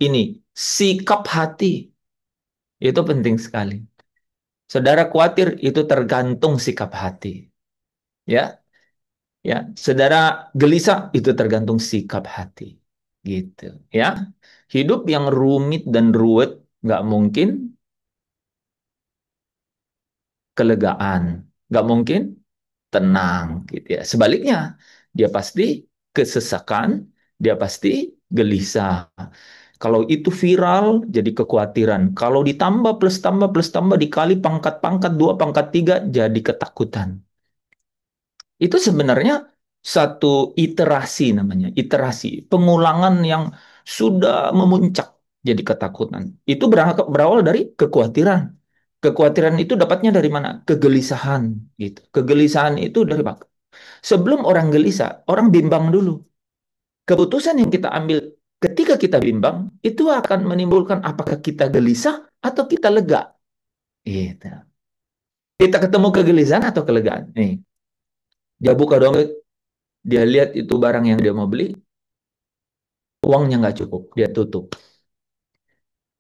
ini sikap hati itu penting sekali. Saudara khawatir itu tergantung sikap hati, ya, ya. Saudara gelisah itu tergantung sikap hati, gitu, ya. Hidup yang rumit dan ruwet nggak mungkin kelegaan, nggak mungkin tenang, gitu ya. Sebaliknya, dia pasti kesesakan, dia pasti gelisah. Kalau itu viral, jadi kekhawatiran. Kalau ditambah plus tambah dikali pangkat-pangkat dua pangkat tiga, jadi ketakutan. Itu sebenarnya satu iterasi namanya, iterasi, pengulangan yang sudah memuncak jadi ketakutan. Itu berawal dari kekhawatiran. Kekhawatiran itu dapatnya dari mana? Kegelisahan, gitu. Kegelisahan itu dari apa? Sebelum orang gelisah, orang bimbang dulu. Keputusan yang kita ambil ketika kita bimbang itu akan menimbulkan apakah kita gelisah atau kita lega. Gitu. Kita ketemu kegelisahan atau kelegaan. Nih, dia buka dompet, dia lihat itu barang yang dia mau beli, uangnya nggak cukup, dia tutup.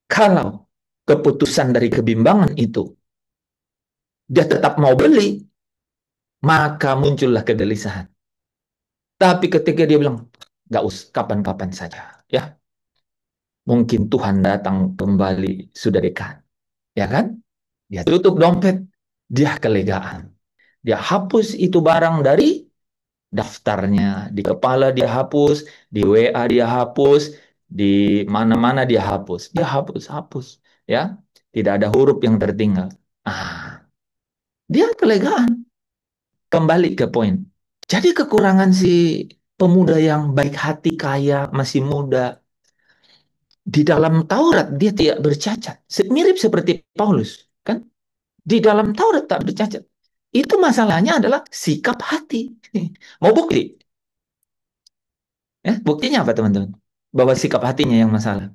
Kalau keputusan dari kebimbangan itu, dia tetap mau beli, maka muncullah kegelisahan. Tapi ketika dia bilang, nggak usah, kapan-kapan saja, ya, mungkin Tuhan datang kembali sudah dekat, ya kan? Dia tutup dompet, dia kelegaan. Dia hapus itu barang dari daftarnya, di kepala dia hapus, di WA dia hapus, di mana-mana dia hapus. Dia hapus, hapus, ya. Tidak ada huruf yang tertinggal. Ah, dia kelegaan. Kembali ke poin. Jadi kekurangan si pemuda yang baik hati, kaya, masih muda, di dalam Taurat dia tidak bercacat. Mirip seperti Paulus, kan? Di dalam Taurat tak bercacat. Itu masalahnya adalah sikap hati. Mau bukti? Buktinya apa teman-teman? Bahwa sikap hatinya yang masalah.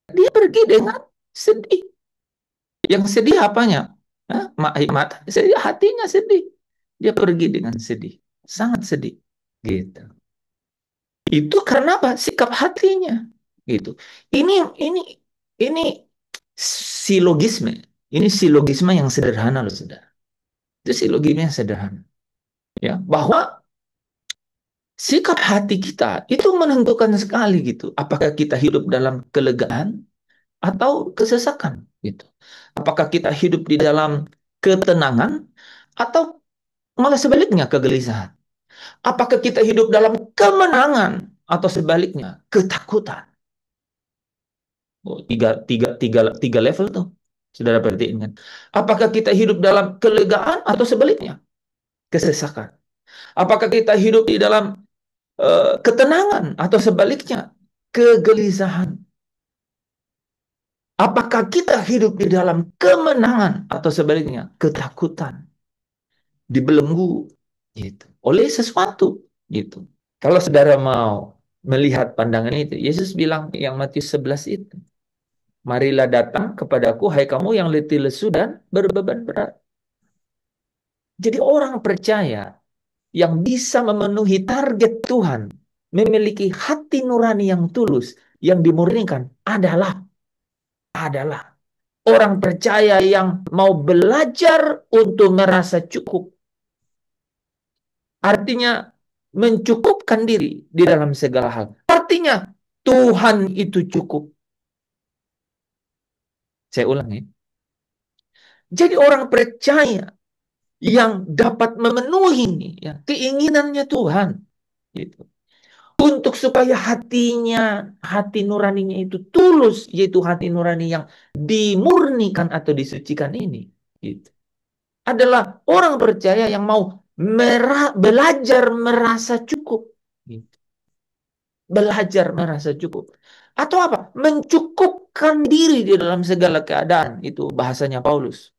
Dia pergi dengan sedih. Yang sedih apanya? Mata, sedih, hatinya sedih. Dia pergi dengan sedih. Sangat sedih. Gitu. Itu karena apa? Sikap hatinya. Gitu. Ini ini ini silogisme. Ini silogisme yang sederhana loh, saudara. Itu silogisme yang sederhana. Ya, bahwa sikap hati kita itu menentukan sekali gitu. Apakah kita hidup dalam kelegaan atau kesesakan gitu. Apakah kita hidup di dalam ketenangan atau malah sebaliknya kegelisahan. Apakah kita hidup dalam kemenangan atau sebaliknya ketakutan. Oh, tiga level tuh. Saudara perhatiin kan. Apakah kita hidup dalam kelegaan atau sebaliknya kesesakan. Apakah kita hidup di dalam ketenangan atau sebaliknya kegelisahan. Apakah kita hidup di dalam kemenangan atau sebaliknya ketakutan, dibelenggu gitu oleh sesuatu gitu. Kalau saudara mau melihat pandangan itu, Yesus bilang yang Matius 11 itu, marilah datang kepadaku hai kamu yang letih lesu dan berbeban berat. Jadi orang percaya yang bisa memenuhi target Tuhan, memiliki hati nurani yang tulus, yang dimurnikan adalah orang percaya yang mau belajar untuk merasa cukup. Artinya mencukupkan diri di dalam segala hal. Artinya Tuhan itu cukup. Saya ulang ya. Jadi orang percaya yang dapat memenuhi ya, keinginannya Tuhan. Gitu. Untuk supaya hatinya, hati nuraninya itu tulus, yaitu hati nurani yang dimurnikan atau disucikan ini. Gitu. Adalah orang percaya yang mau belajar merasa cukup. Gitu. Belajar merasa cukup. Atau apa? Mencukupkan diri di dalam segala keadaan. Itu bahasanya Paulus.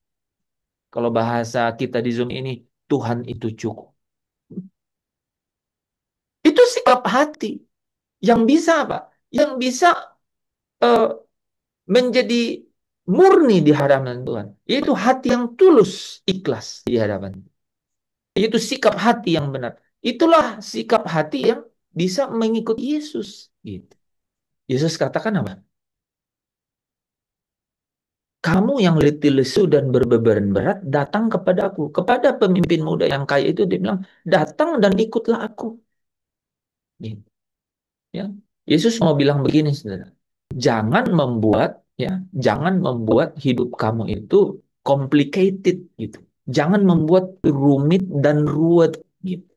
Kalau bahasa kita di Zoom ini, Tuhan itu cukup. Itu sikap hati. Yang bisa apa? Yang bisa uh, menjadi murni di hadapan Tuhan. Itu hati yang tulus, ikhlas di hadapan. Itu sikap hati yang benar. Itulah sikap hati yang bisa mengikut Yesus. Gitu. Yesus katakan apa? Kamu yang letih lesu dan berbeban berat, datang kepadaku. Kepada pemimpin muda yang kaya itu dia bilang, datang dan ikutlah aku. Gitu, ya. Yesus mau bilang begini, saudara. Jangan membuat, ya, jangan membuat hidup kamu itu complicated gitu. Jangan membuat rumit dan ruwet gitu.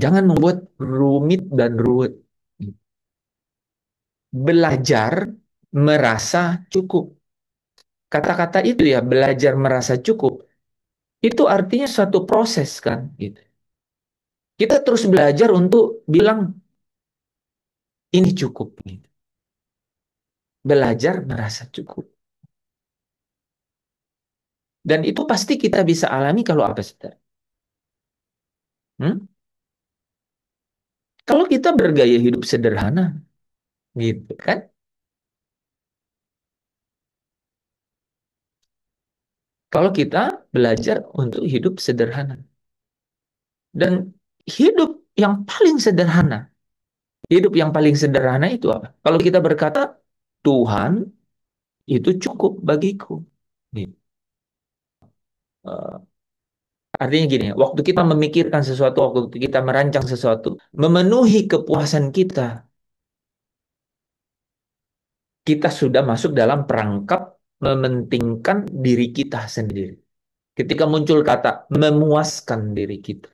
Jangan membuat rumit dan ruwet. Belajar merasa cukup. Kata-kata itu ya, belajar merasa cukup. Itu artinya suatu proses kan gitu. Kita terus belajar untuk bilang ini cukup gitu. Belajar merasa cukup. Dan itu pasti kita bisa alami kalau apa, saudara? Hmm? Kalau kita bergaya hidup sederhana gitu kan. Kalau kita belajar untuk hidup sederhana. Dan hidup yang paling sederhana. Hidup yang paling sederhana itu apa? Kalau kita berkata, Tuhan itu cukup bagiku. Gitu. Eh, Artinya gini, waktu kita memikirkan sesuatu, waktu kita merancang sesuatu, memenuhi kepuasan kita, kita sudah masuk dalam perangkap mementingkan diri kita sendiri. Ketika muncul kata memuaskan diri kita.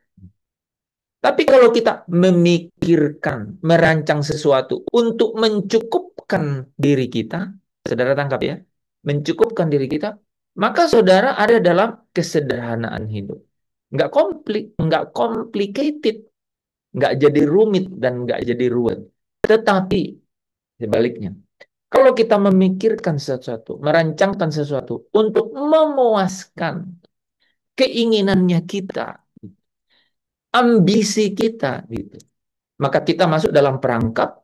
Tapi kalau kita memikirkan, merancang sesuatu untuk mencukupkan diri kita, saudara tangkap ya, mencukupkan diri kita, maka saudara ada dalam kesederhanaan hidup. Nggak complicated, nggak jadi rumit dan nggak jadi ruwet. Tetapi sebaliknya, kalau kita memikirkan sesuatu, merancangkan sesuatu untuk memuaskan keinginannya kita, ambisi kita, gitu, maka kita masuk dalam perangkap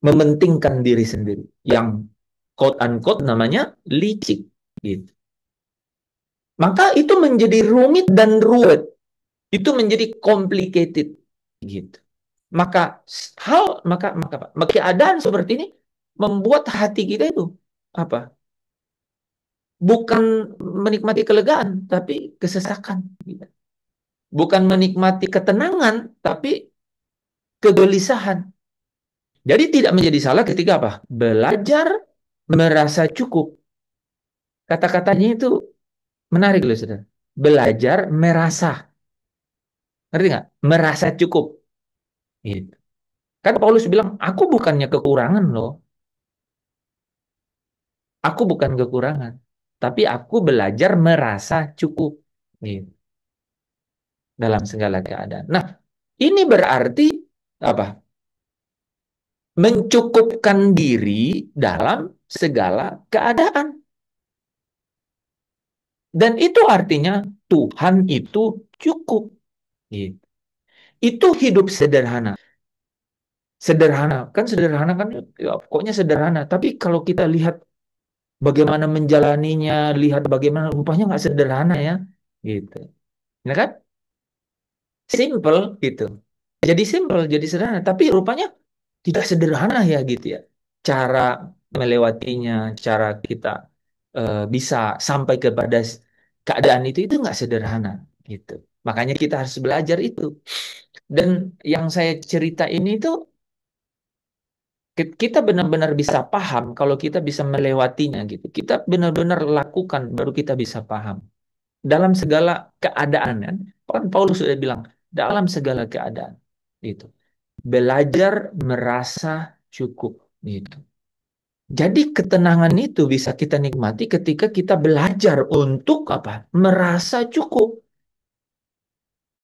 mementingkan diri sendiri, yang quote unquote namanya licik, gitu. Maka itu menjadi rumit dan ruwet, itu menjadi complicated, gitu. Maka hal maka keadaan seperti ini membuat hati kita itu apa? Bukan menikmati kelegaan, tapi kesesakan. Gitu. Bukan menikmati ketenangan, tapi kegelisahan. Jadi tidak menjadi salah ketika apa? Belajar merasa cukup. Kata-katanya itu menarik loh, saudara. Belajar merasa. Ngerti nggak? Merasa cukup. Gitu. Kan Paulus bilang, aku bukannya kekurangan loh. Aku bukan kekurangan. Tapi aku belajar merasa cukup. Gitu. Dalam segala keadaan. Nah, ini berarti apa? Mencukupkan diri dalam segala keadaan. Dan itu artinya Tuhan itu cukup. Gitu. Itu hidup sederhana. Sederhana, kan sederhana kan ya, pokoknya sederhana. Tapi kalau kita lihat bagaimana menjalaninya, lihat bagaimana rupanya nggak sederhana ya. Gitu. Ya kan? Simple gitu. Jadi simple, jadi sederhana. Tapi rupanya tidak sederhana ya gitu ya. Cara melewatinya, cara kita bisa sampai kepada keadaan itu nggak sederhana gitu. Makanya kita harus belajar itu. Dan yang saya cerita ini tuh kita benar-benar bisa paham kalau kita bisa melewatinya gitu. Kita benar-benar lakukan baru kita bisa paham. Dalam segala keadaan kan. Kan Paulus sudah bilang dalam segala keadaan gitu. Belajar merasa cukup gitu. Jadi ketenangan itu bisa kita nikmati ketika kita belajar untuk apa? Merasa cukup.